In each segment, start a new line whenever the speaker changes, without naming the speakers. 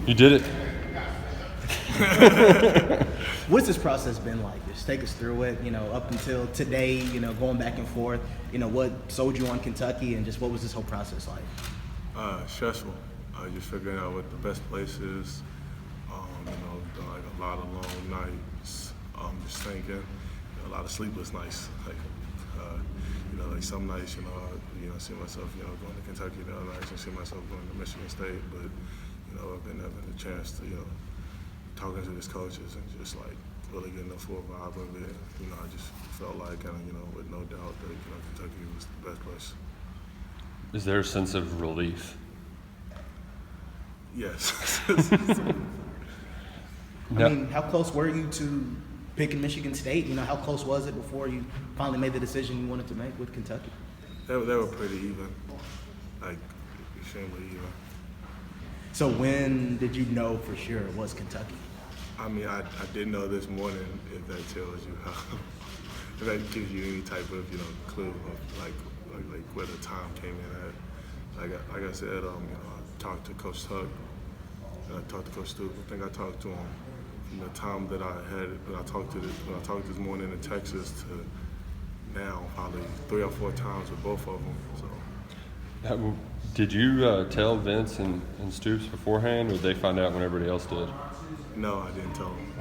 You did it.
What's this process been like? Just take us through it, up until today, going back and forth, what sold you on Kentucky and just what was this whole process like?
Stressful. Just figuring out what the best place is. Like a lot of long nights. Just thinking, a lot of sleepless nights. Like some nights, I see myself, going to Kentucky. The other nights, I see myself going to Michigan State. But, I've been having a chance to, talking to these coaches and just like really getting a full vibe of it. I just felt like, with no doubt that, Kentucky was the best place.
Is there a sense of relief?
Yes.
I mean, how close were you to picking Michigan State? How close was it before you finally made the decision you wanted to make with Kentucky?
They were pretty even, like extremely even.
So when did you know for sure it was Kentucky?
I mean, I didn't know this morning, if that tells you how, if that gives you any type of, clue of like where the time came in at. Like I said, I talked to Coach Tuck, and I talked to Coach Stoop. I think I talked to him from the time that I had, when I talked this morning in Texas to now, probably 3 or 4 times with both of them. So.
Did you tell Vince and Stoops beforehand, or did they find out when everybody else did?
No, I didn't tell them.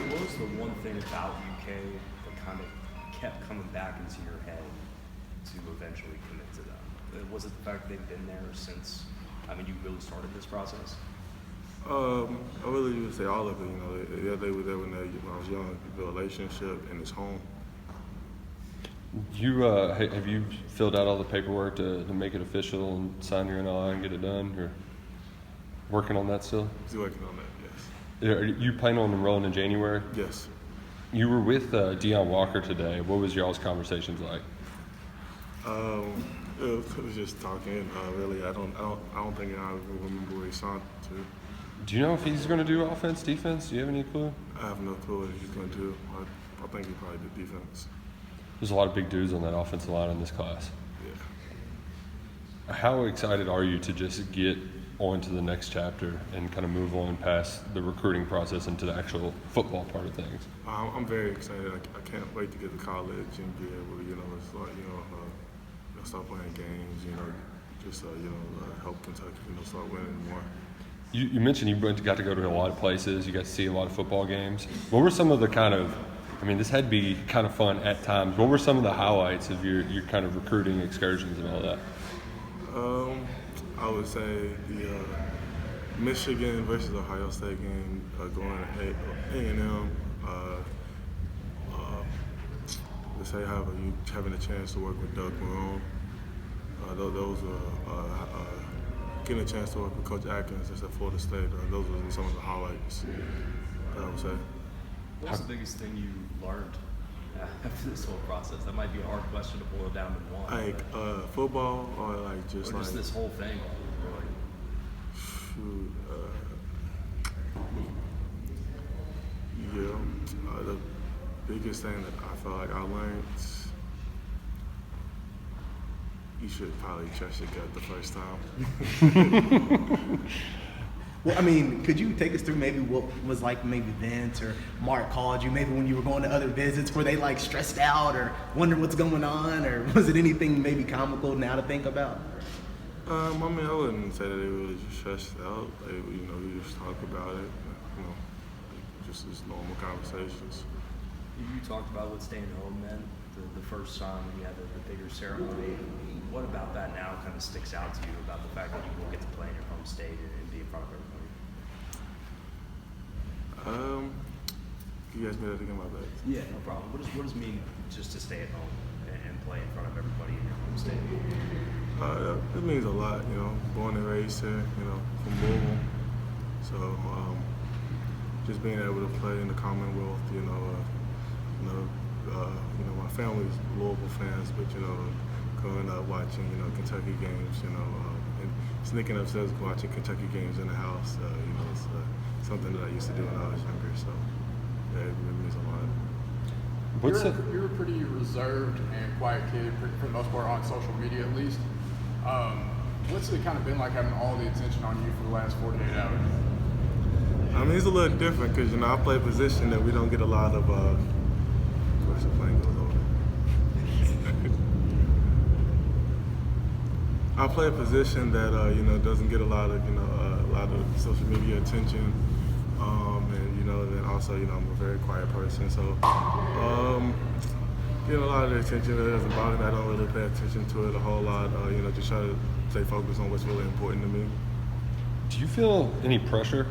What was the one thing about UK that kind of kept coming back into your head to eventually commit to them? Was it the fact that they've been there since, you really started this process?
I really would say all of it. They were there when I was young. The relationship and it's home.
You have you filled out all the paperwork to make it official and sign your NLI and get it done, or working on that still?
He's working on that, yes.
Are you planning on enrolling in January?
Yes.
You were with Deion Walker today. What was y'all's conversations like?
It was just talking. Really, I don't think I remember where he signed to.
Do you know if he's going to do offense, defense? Do you have any clue?
I have no clue what he's going to do. I think he probably did defense.
There's a lot of big dudes on that offensive line in this class.
Yeah.
How excited are you to just get on to the next chapter and kind of move on past the recruiting process into the actual football part of things?
I'm very excited. I can't wait to get to college and be able to, start playing games, just help Kentucky, start winning more.
You mentioned you got to go to a lot of places. You got to see a lot of football games. What were some of the this had to be kind of fun at times. What were some of the highlights of your kind of recruiting excursions and all that?
I would say the Michigan versus Ohio State game, going to A&M. Let's say having a chance to work with Doug Marone. Those were getting a chance to work with Coach Atkins at Florida State. Those were some of the highlights that I would say.
What's the biggest thing you learned after this whole process? That might be a hard question to boil down to one.
Like football, or just
this whole thing. Really.
Shoot, the biggest thing that I felt like I learned. You should probably trust your gut the first time.
Well, could you take us through maybe what was like maybe Vince or Mark called you, maybe when you were going to other visits, were they like stressed out or wondering what's going on, or was it anything maybe comical now to think about?
I wouldn't say that they were really just stressed out. We just talk about it, just as normal conversations.
You talked about what staying home meant the first time when you had the bigger ceremony. What about that now kind of sticks out to you about the fact that you will get to play in your home state and be in front of everybody?
You guys made that again, my bad.
Yeah, no problem. What does it mean just to stay at home and play in front of everybody in your home state?
It means a lot, born and raised here, from Louisville. So just being able to play in the Commonwealth, my family's Louisville fans, but growing up watching, Kentucky games, and sneaking upstairs watching Kentucky games in the house, it's something that I used to do when I was younger. So yeah, it means a lot.
You're a pretty reserved and quiet kid for the most part, on social media at least. What's it kind of been like having all the attention on you for the last 48 hours?
I mean, it's a little different because, you know, I play a position that we don't get a lot of, of course the plane goes over. I play a position that, you know, doesn't get a lot of, a lot of social media attention. And, you know, then also, you know, I'm a very quiet person. So, getting a lot of the attention that doesn't bother me. I don't really pay attention to it a whole lot. You know, just try to stay focused on what's really important to me.
Do you feel any pressure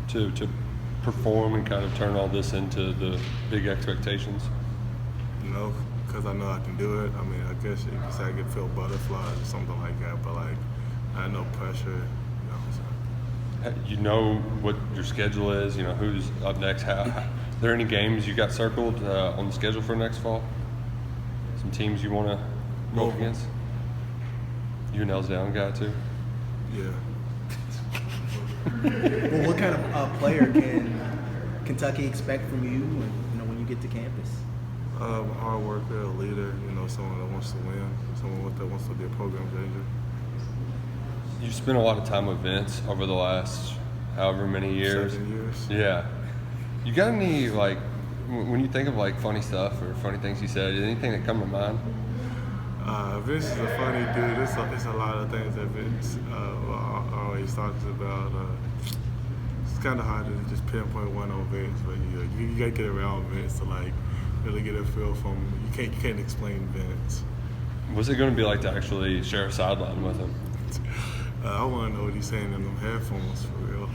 to perform and kind of turn all this into the big expectations?
No, because I know I can do it. I mean, I guess you could say I could feel butterflies or something like that, but like, I had no pressure. You know, so.
You know what your schedule is. You know who's up next. Are there any games you got circled on the schedule for next fall? Some teams you want to go up against? You an Down guy too?
Yeah.
Well, what kind of player can Kentucky expect from you when you get to campus?
Hard worker, a leader, you know, someone that wants to win, someone that wants to be a program changer.
You spent a lot of time with Vince over the last however many years.
7 years.
Yeah. You got any, like, when you think of, like, funny stuff or funny things he said, is anything that come to mind?
Vince is a funny dude. It's a lot of things that Vince always talks about. It's kind of hard to just pinpoint one on Vince, but you got to get around Vince to, like, really get a feel from him. You can't explain Vince.
What's it going to be like to actually share a sideline with him?
I want to know what he's saying in them headphones for real.